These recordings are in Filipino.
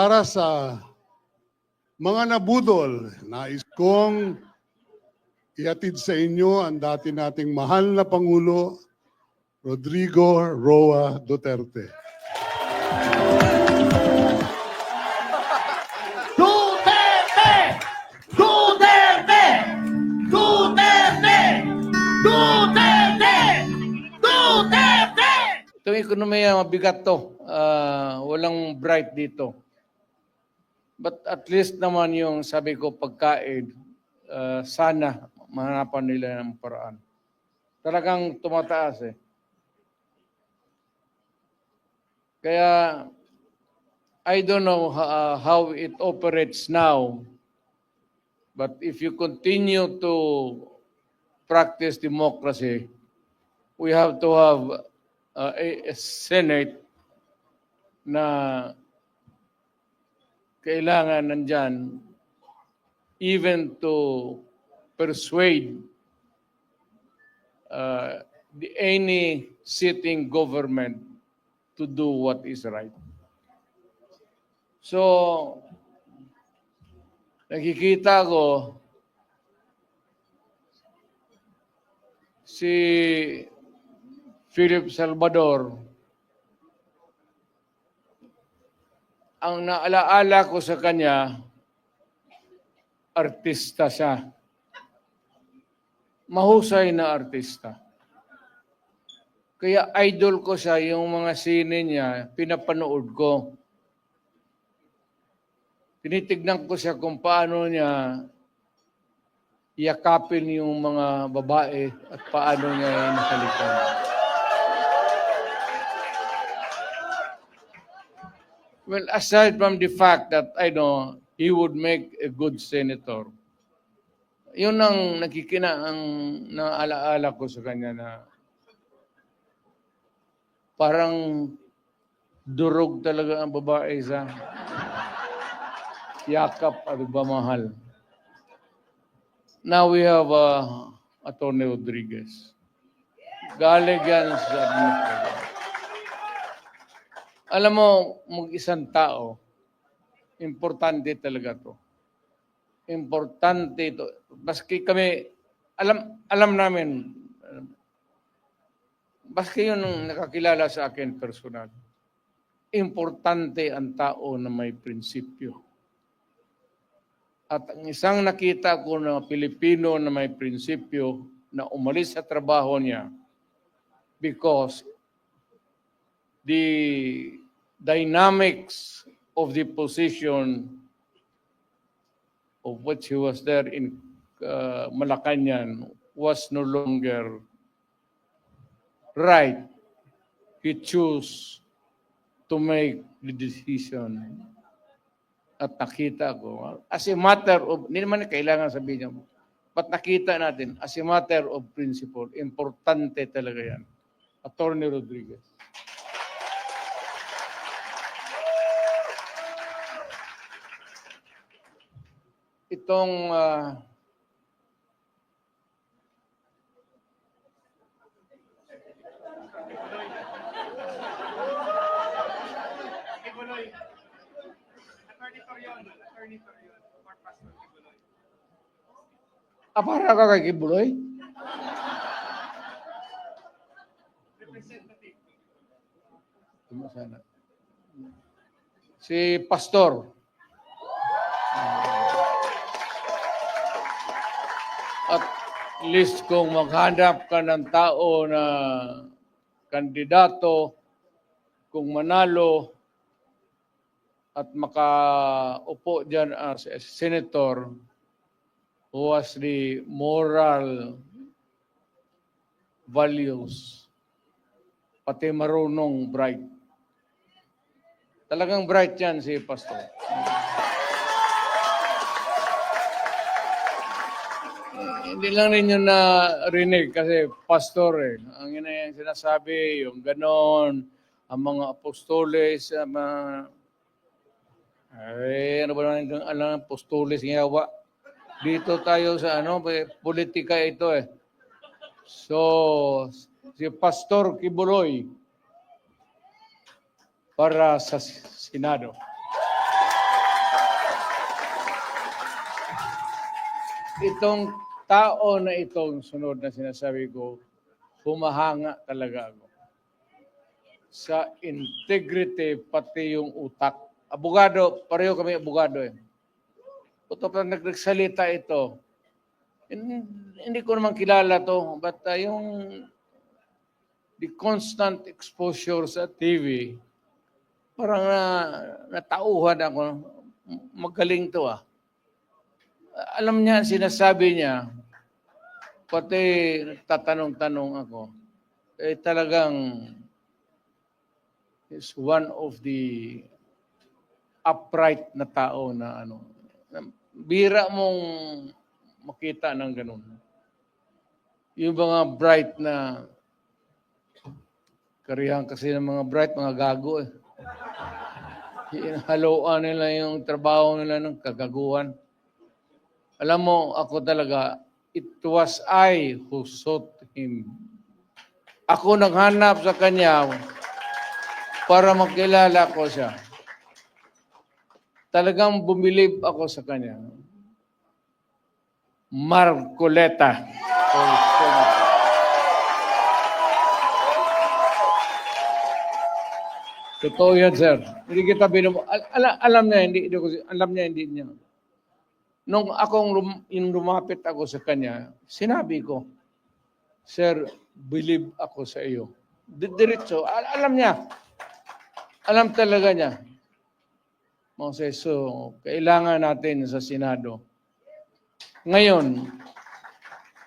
Para sa mga nabudol, nais kong ihatid sa inyo ang dati nating mahal na Pangulo, Rodrigo Roa Duterte. Duterte! Duterte! Duterte! Duterte! Duterte! Itong ekonomiya, mabigat to. Walang bright dito. But at least naman yung sabi ko pagkain, sana mahanapan nila ng paraan. Talagang tumataas eh. Kaya I don't know how it operates now. But if you continue to practice democracy, we have to have a Senate na kailangan nandyan even to persuade any sitting government to do what is right. So, nakikita ko si Philip Salvador, ang naalaala ko sa kanya, artista siya. Mahusay na artista. Kaya idol ko siya, yung mga sine niya, pinapanood ko. Tinitignan ko siya kung paano niya yakapin yung mga babae at paano niya inahalikan. Well, aside from the fact that I know he would make a good senator, yun ang ang naalaala ko sa kanya na parang durog talaga ang babae sa yakap at pagmamahal. Now we have Atty. Rodriguez. Galing yan sa administration. Alam mo, mag-isang tao, importante talaga to. Importante ito. Baski kami, alam namin, baski yun ang nakakilala sa akin personal. Importante ang tao na may prinsipyo. At ang isang nakita ko na Pilipino na may prinsipyo na umalis sa trabaho niya because the dynamics of the position of which he was there in Malacanang was no longer right. He chose to make the decision. At nakita ko, as a matter of, hindi naman kailangan sabihin niya, but nakita natin, as a matter of principle, importante talaga yan. Atty. Rodriguez. Itong para ka kay Kibuloy? Si Pastor. At least kung maghanap ka ng tao na kandidato, kung manalo at makaupo dyan as a senator who has the moral values, pati marunong bright. Talagang bright yan si Pastor. Hindi lang ninyo narinig kasi pastor eh. Ang yung sinasabi, yung ganon, ang mga apostoles, ano ba naman alam, apostoles ng yawa. Dito tayo sa politika ito eh. So, si Pastor Kibuloy para sa Senado. itong tao na itong sunod na sinasabi ko, humahanga talaga ako sa integrity pati yung utak. Abogado, pareho kami abogado eh. Puto pa nagsalita ito, hindi ko naman kilala to, but yung the constant exposure sa TV, parang natauhan ako, magaling to ah. Alam niya, sinasabi niya, pati tatanong-tanong ako, eh talagang is one of the upright na tao na ano. Bira mong makita ng ganun. Yung mga bright na karihan kasi ng mga bright, mga gago eh. Haloan nila yung trabaho nila ng kagaguhan. Alam mo, ako talaga, it was I who sought him. Ako naghanap sa kanya para makilala ko siya. Talagang bumilib ako sa kanya. Marcoleta. Totoo yan, sir. Hindi kita alam niya, hindi niya. Nung yung lumapit ako sa kanya, sinabi ko, Sir, believe ako sa iyo. Diretso, alam niya. Alam talaga niya. Moses, so, kailangan natin sa Senado. Ngayon,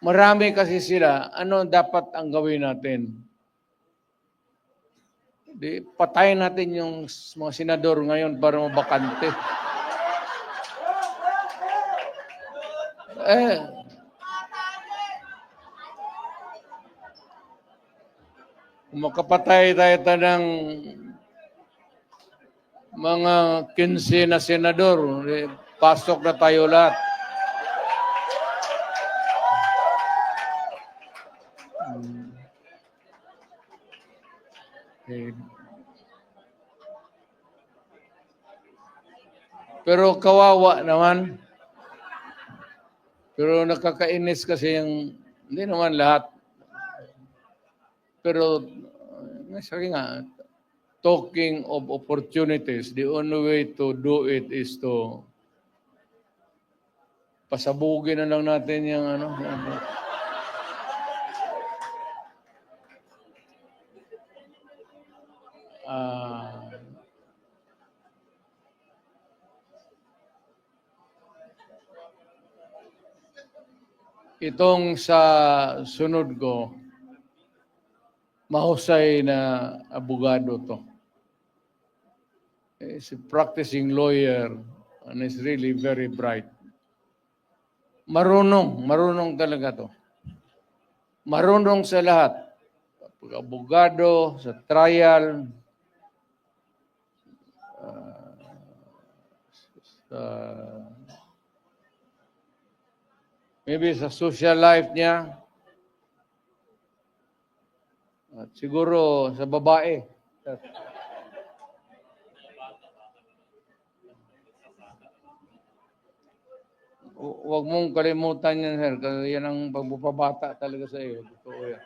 marami kasi sila, ano dapat ang gawin natin? Di, patayin natin yung mga senador ngayon para mabakante. Kung makapatay tayo ng mga 15 na senador, pasok na tayo lahat. Okay. Pero kawawa naman. Pero nakakainis kasi yung, hindi naman lahat. Pero, sabi nga, talking of opportunities, the only way to do it is to pasabugin na lang natin yung ano. Itong sa sunod ko, mahusay na abogado to. He's a practicing lawyer and is really very bright. Marunong talaga to. Marunong sa lahat. Abogado, sa trial, maybe sa social life niya, at siguro sa babae. Huwag mong kalimutan yan, sir, kasi yan ang pagpapabata talaga sa iyo. Totoo yan.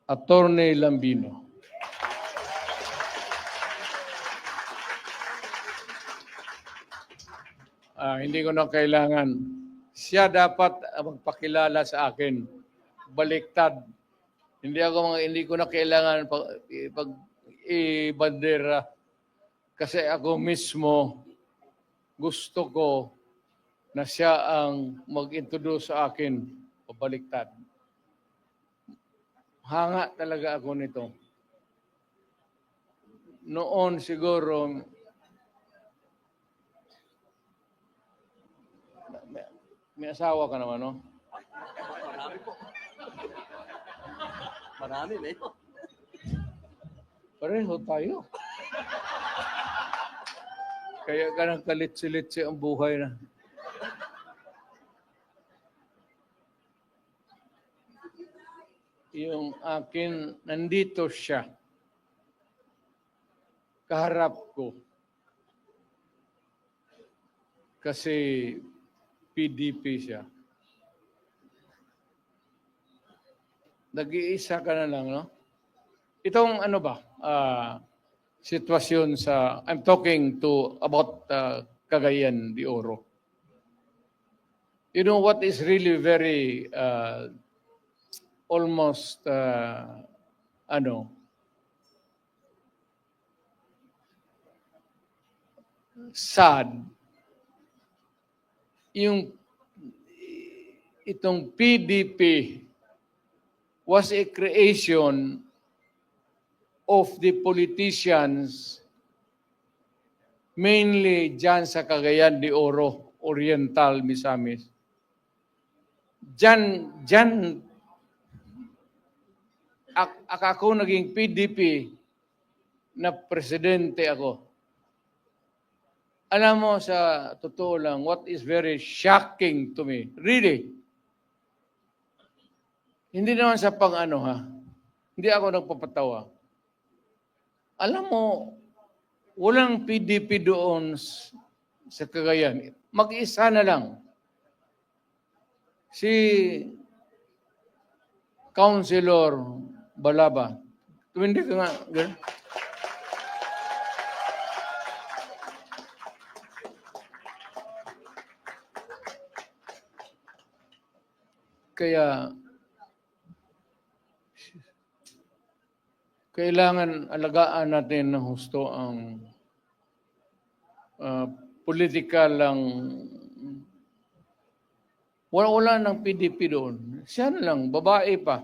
Attorney Lambino. Hindi ko na kailangan. Siya dapat magpakilala sa akin. Baliktad. Hindi ko na kailangan ibandera. Kasi ako mismo gusto ko na siya ang mag-introduce sa akin. Pabaliktad. Hanga talaga ako nito. Noon siguro may asawa ka naman, no? Marami po. Marami, Mayor. Pareho tayo. Kaya ka nang kalitsi-litsi ang buhay na. Yung akin, nandito siya. Kaharap ko. kasi PDP siya. Nag-iisa ka na lang, no? Itong ano ba, sitwasyon sa, I'm talking to about Cagayan de Oro. You know what is really very almost sad, yung itong PDP was a creation of the politicians mainly dyan sa Cagayan de Oro, Oriental, Misamis. Dyan, ako naging PDP na presidente ako. Alam mo, sa totoo lang, what is very shocking to me, really, hindi naman sa pang-ano ha, hindi ako nagpapatawa. Alam mo, walang PDP doon sa Cagayan. Mag-isa na lang. Si Councilor Balaba. Tumindi ka nga, girl. Kaya kailangan alagaan natin ng husto ang political lang. Wala ng PDP doon. Siya na lang, babae pa.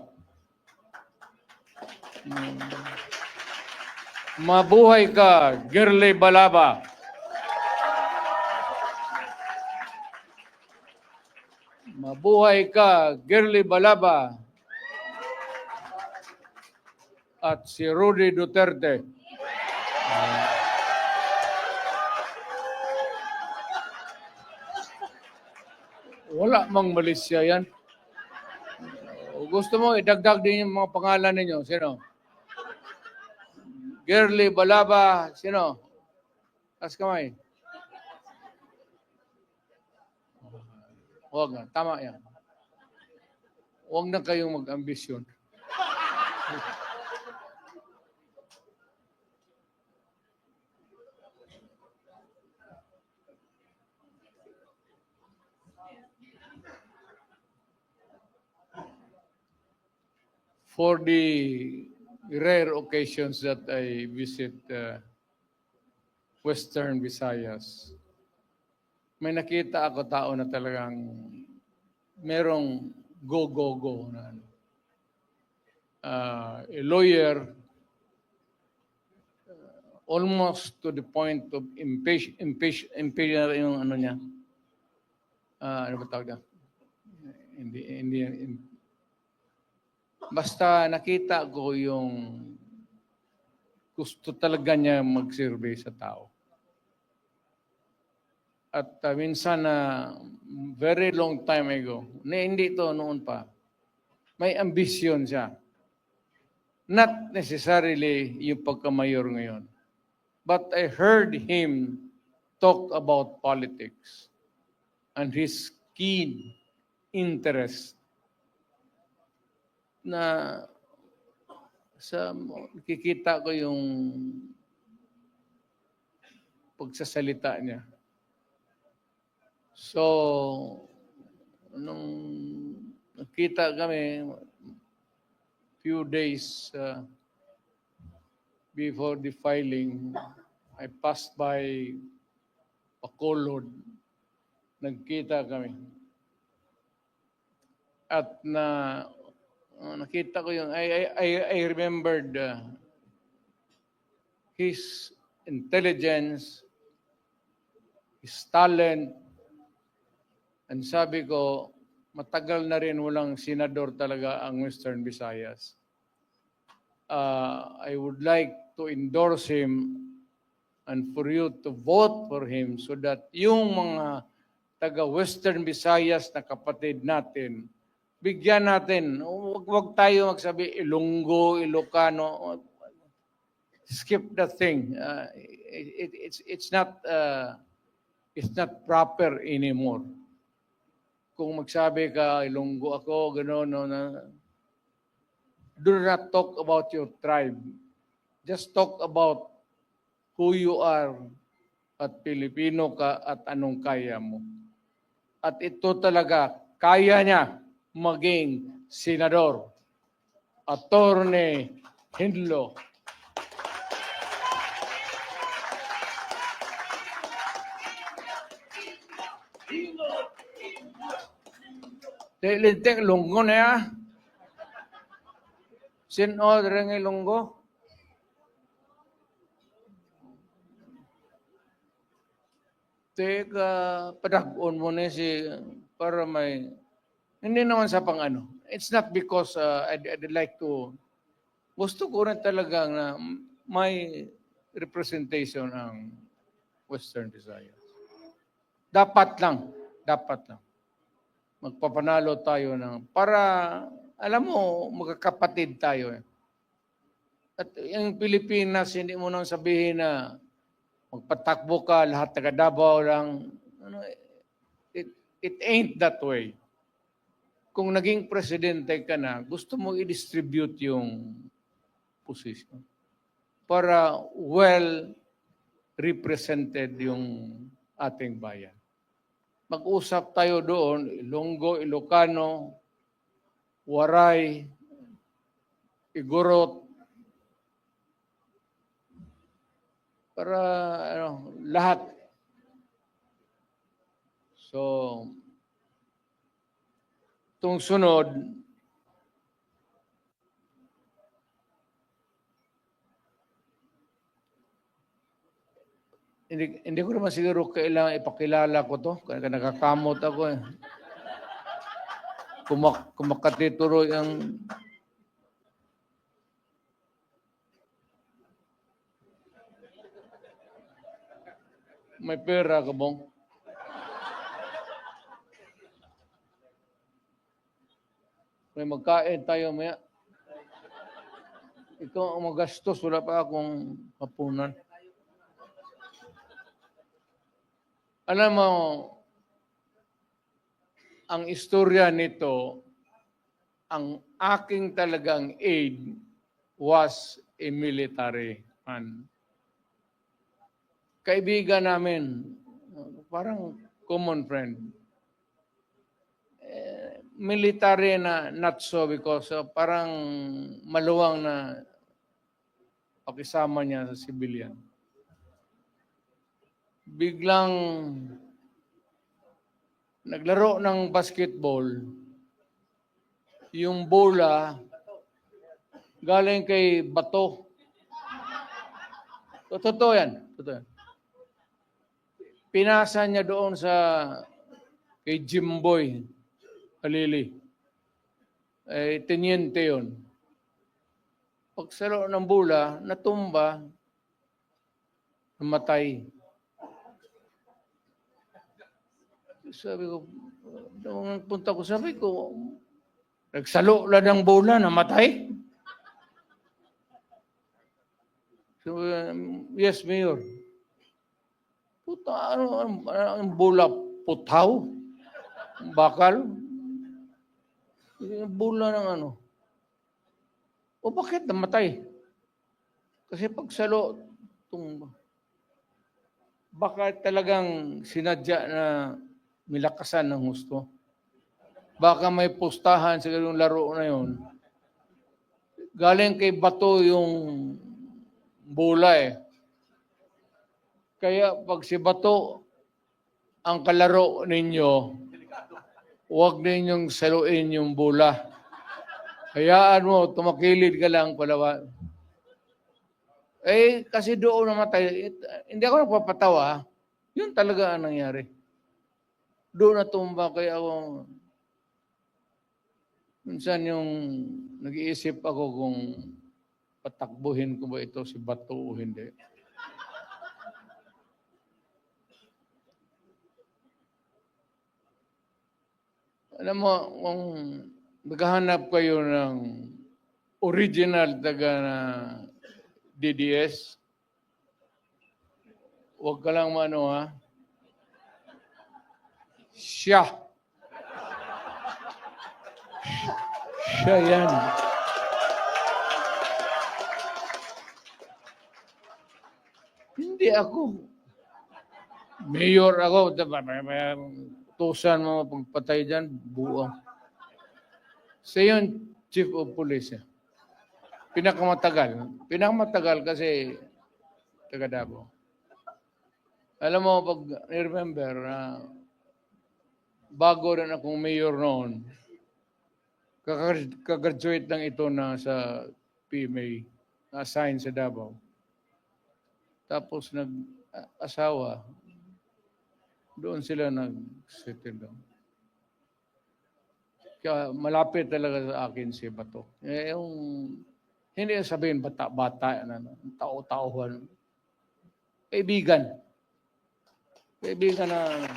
Mabuhay ka, Girly Balaba. Mabuhay ka, Girly Balaba. At si Rudy Duterte. Wala mang Malaysia yan. Gusto mo, idagdag din yung mga pangalan ninyo. Sino? Girly Balaba. Sino? Taas kamay. Huwag na. Tama yan. Huwag na kayong mag-ambisyon. For the rare occasions that I visit Western Visayas, may nakita ako tao na talagang merong go na a lawyer almost to the point of impatient yung ano niya. Ano ba tawag na? Basta nakita ko yung gusto talaga niya mag-survey sa tao. At minsan very long time ago, hindi ito noon pa, may ambisyon siya. Not necessarily yung pagkamayor ngayon. But I heard him talk about politics and his keen interest na nakikita ko yung pagsasalita niya. So, nung nakita kami few days before the filing, I passed by Bacolod. Nagkita kami. At nakita ko yung, I remembered his intelligence, his talent, and sabi ko, matagal na rin walang senador talaga ang Western Visayas. I would like to endorse him and for you to vote for him so that yung mga taga-Western Visayas na kapatid natin, bigyan natin. Huwag tayo magsabi Ilonggo, Ilocano. Skip that thing. It's not is not proper anymore. Kung magsabi ka, Ilonggo ako, gano'n, no, na, do not talk about your tribe. Just talk about who you are at Pilipino ka at anong kaya mo. At ito talaga, kaya niya maging senador, Attorney Hinlo. Lintek lunggo na ya. Sino rin ng lunggo? Teka, padag-on mo na si, para may, hindi naman sa pang ano. It's not because I'd like to, gusto ko rin talaga na may representation ang Western Visayas. Dapat lang. Magpapanalo tayo ng, para, alam mo, magkakapatid tayo. At yung Pilipinas, hindi mo nang sabihin na magpatakbo ka, lahat taga Davao lang. It ain't that way. Kung naging presidente ka na, gusto mo i-distribute yung position para well represented yung ating bayan. Mag-usap tayo doon, Ilonggo, Ilocano, Waray, Igorot, para lahat. So, itong sunod, hindi ko naman siguro kailangan ipakilala ko to. Kaya nakakamot ako eh. Kumakatituloy ang may pera ka bang? May magkain tayo maya. Ikaw ang magastos, wala pa akong hapunan. Alam mo, ang istorya nito, ang aking talagang aide was a military man. Kaibigan namin, parang common friend. Military na not so because parang maluwang na pakisama niya sa civilian. Biglang naglaro ng basketball, yung bola galing kay Bato. Totoo yan. Pinasa niya doon sa kay Jimboy Alili. Teniente yun. Pagsalo ng bola, natumba, namatay. Sabi ko, nung punta ko, sabi ko, nagsalo lang ng bola, namatay? So, yes, Mayor. Puta, ang bola, putaw? Bakal? Bola ng ano? O bakit namatay? Kasi pagsalo, tumba. Baka talagang sinadya na milakasan ng husto. Baka may pustahan sa ganung laro na yun. Galing kay Bato yung bola eh. Kaya pag si Bato ang kalaro ninyo, huwag ninyong saluin yung bola. Hayaan mo, tumakilid ka lang palawa. Kasi doon namatay. Hindi ako nagpapatawa. Yun talaga ang nangyari. Doon natumba kaya ako. Minsan yung nag-iisip ako kung patakbuhin ko ba ito si Bato o hindi. Alam mo, kung maghahanap kayo ng original taga na DDS, huwag ka lang mano ha. Siya. Siya yan. Hindi ako. Mayor ako. May utusan mo pagpatay dyan, buo. Siya yung chief of police. Pinakamatagal. Pinakamatagal kasi taga Davao. Alam mo, pag i-remember na bago rin akong mayor noon, kakagraduate lang ito na sa PMA, na-assign sa Davao. Tapos nag-asawa, doon sila nag-settle down. Kaya malapit talaga sa akin si Bato. Yung, hindi sabihin bata-bata, tao-tauhan. Kaibigan. Kaibigan na